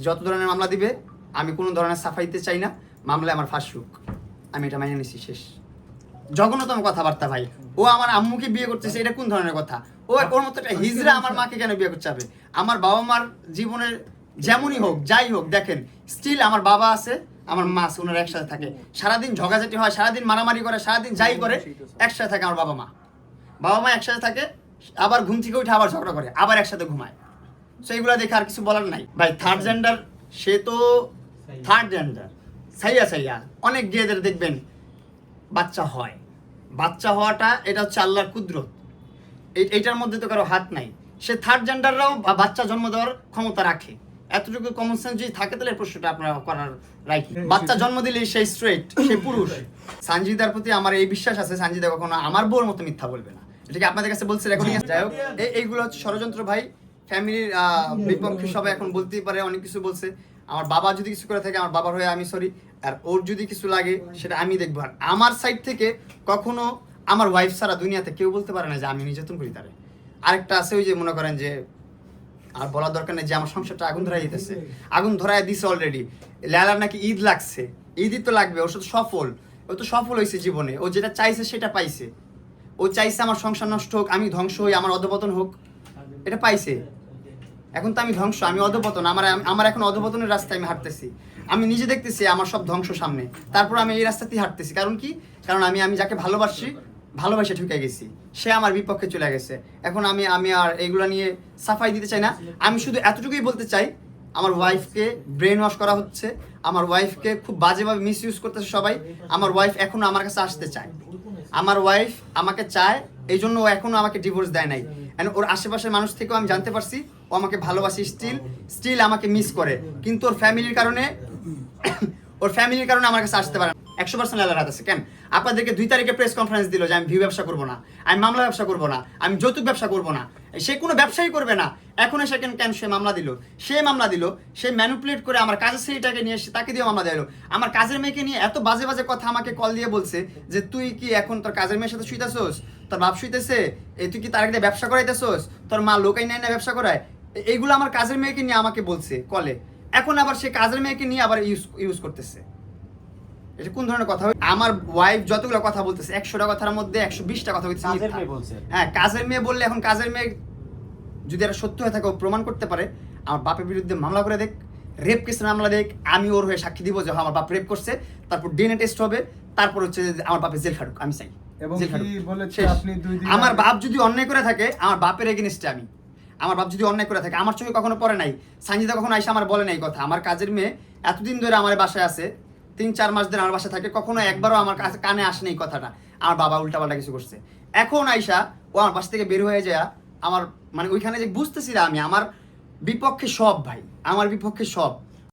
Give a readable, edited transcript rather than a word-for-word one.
যত ধরনের মামলা দিবে আমি কোনো ধরনের সাফাইতে চাই না, মামলায় আমার ফাঁস হোক, আমি এটা মাইনে নিচ্ছি, শেষ। জঘন্যতম কথাবার্তা ভাই। ও আমার আম্মুকে বিয়ে করতেছে, এটা কোন ধরনের কথা? ওর মতো একটা হিজড়া আমার মাকে কেন বিয়ে করতে হবে? আমার বাবা মার জীবনের যেমনই হোক যাই হোক, দেখেন স্টিল আমার বাবা আছে, আমার মা আছে, ওনারা একসাথে থাকে, সারাদিন ঝগাঝাটি হয়, সারাদিন মারামারি করে, সারাদিন যাই করে, একসাথে থাকে আমার বাবা মা একসাথে থাকে, আবার ঘুম থেকে উঠে আবার ঝগড়া করে, আবার একসাথে ঘুমায়। সো এইগুলো দেখে আর কিছু বলার নাই ভাই। থার্ড জেন্ডার, সে তো থার্ড জেন্ডার, সাইয়া অনেক গিয়েদের দেখবেন বাচ্চা হয়। বাচ্চা হওয়াটা এটা হচ্ছে আল্লাহর কুদরত, এইটার মধ্যে তো কারো হাত নাই। সে থার্ড জেন্ডাররাও বাচ্চা জন্ম দেওয়ার ক্ষমতা রাখে, এতটুকু কমন সেন্স যদি থাকে তাহলে প্রশ্নটা আপনারা করার রাইট। বাচ্চা জন্ম দিলে সেই স্ট্রেট, সে পুরুষ। সানজিদার প্রতি আমার এই বিশ্বাস আছে, সানজিদা কখনো আমার বউর মতো মিথ্যা বলবে না। এটা কি আপনাদের কাছে বলছে রেকর্ডিং? যাই হোক, এইগুলো হচ্ছে ষড়যন্ত্র ভাই। ফ্যামিলির বিপক্ষে সবাই এখন বলতেই পারে, অনেক কিছু বলছে। আমার বাবা যদি কিছু করে থাকে, আমার বাবার হয়ে আমি সরি, আর ওর যদি কিছু লাগে সেটা আমি দেখবো। আর আমার সাইড থেকে কখনো আমার ওয়াইফ ছাড়া দুনিয়াতে কেউ বলতে পারে না যে আমি নির্যাতন করি তারে। আরেকটা আছে, ওই যে মনে করেন যে, আর বলার দরকার নেই যে আমার সংসারটা আগুন ধরাই দিতেছে, আগুন ধরাই দিছে অলরেডি। লেলার নাকি ঈদ লাগছে, ঈদই তো লাগবে, ওর সাথে সফল, ও তো সফল হয়েছে জীবনে, ও যেটা চাইছে সেটা পাইছে। ও চাইছে আমার সংসার নষ্ট হোক, আমি ধ্বংস হই, আমার অধপতন হোক, এটা পাইছে। এখন তো আমি ধ্বংস, আমি অধপতন, আমার এখন অধপতনের রাস্তায় আমি হাঁটতেছি। আমি নিজে দেখতেছি আমার সব ধ্বংস সামনে, তারপর আমি এই রাস্তাতেই হাঁটতেছি। কারণ কি? কারণ আমি যাকে ভালোবাসে ঠুকে গেছি, সে আমার বিপক্ষে চলে গেছে। এখন আমি আর এইগুলো নিয়ে সাফাই দিতে চাই না। আমি শুধু এতটুকুই বলতে চাই, আমার ওয়াইফকে ব্রেন ওয়াশ করা হচ্ছে, আমার ওয়াইফকে খুব বাজেভাবে মিস ইউজ করতেছে সবাই। আমার ওয়াইফ এখনো আমার কাছে আসতে চায়, আমার ওয়াইফ আমাকে চায়, এই জন্য ও এখনো আমাকে ডিভোর্স দেয় নাই। ওর আশেপাশের মানুষ থেকেও আমি জানতে পারছি ও আমাকে ভালোবাসে, স্টিল আমাকে মিস করে। কিন্তু ওর ফ্যামিলির কারণে আমার কাছে আসতে পারে না। 100% আল্লাহর হাত আছে। কেন আপনাদেরকে 2 তারিখে প্রেস কনফারেন্স দিল যে আমি ভিউ ব্যবসা করবো না, আমি মামলা ব্যবসা করবো না, আমি যৌতুক ব্যবসা করবো না, সে কোনো ব্যবসাই করবে না। এখন এসে কেন সে মামলা দিল, সে ম্যানিপুলেট করে আমার কাজের ছেলেটাকে নিয়ে এসে তাকে দিয়ে মামলা দিল। আমার কাজের মেয়েকে নিয়ে এত বাজে কথা আমাকে কল দিয়ে বলছে যে তুই কি এখন তোর কাজের মেয়ের সাথে শুইতেছোস, তোর বাপ শুইতেছে, তুই কি তার আগে ব্যবসা করাইতেছোস, তোর মা লোকাই নাই না ব্যবসা করায়। এইগুলো আমার কাজের মেয়েকে নিয়ে আমাকে বলছে কলে। এখন আবার সে কাজের মেয়েকে নিয়ে আবার ইউজ করতেছে। এটা কোন ধরনের কথা? আমার ওয়াইফ যতগুলো কথা বলতেছে, 100টা কথার মধ্যে 120টা কথা বলতেছে। হ্যাঁ, কাজের মেয়ে বললে, এখন কাজের মেয়ে যদি এটা সত্য হয়ে থাকে, ও প্রমাণ করতে পারে, আমার বাপের বিরুদ্ধে মামলা করে দেখ, রেপ কেসের মামলা দেখ, আমি ওর হয়ে সাক্ষী দিব যে আমার বাপ রেপ করছে, তারপর ডিএনএ টেস্ট হবে, তারপর হচ্ছে আমার বাপের জেল খাটুক, আমি চাই। আমার বাপ যদি অন্যায় করে থাকে, আমার বাপের এগেইনস্টে আমার বাপ যদি অন্যায় করে থাকে, আমার চোখে কখনো পড়ে নাই, সানজিদা কখনো আইসা আমার বলে নাই কথা। আমার কাজের মেয়ে এতদিন ধরে আমার বাসায় আছে, 3-4 মাস ধরে আমার বাসায় থাকে, কখনো একবারও আমার কানে আসেনি এই কথাটা আমার বাবা উল্টাপাল্টা কিছু করছে। এখন আইসা ও আমার বাসা থেকে বের হয়ে যায়, আমার মানে ওইখানে যে বুঝতেছি না, আমি আমার বিপক্ষে সব ভাই, আমার বিপক্ষে সব।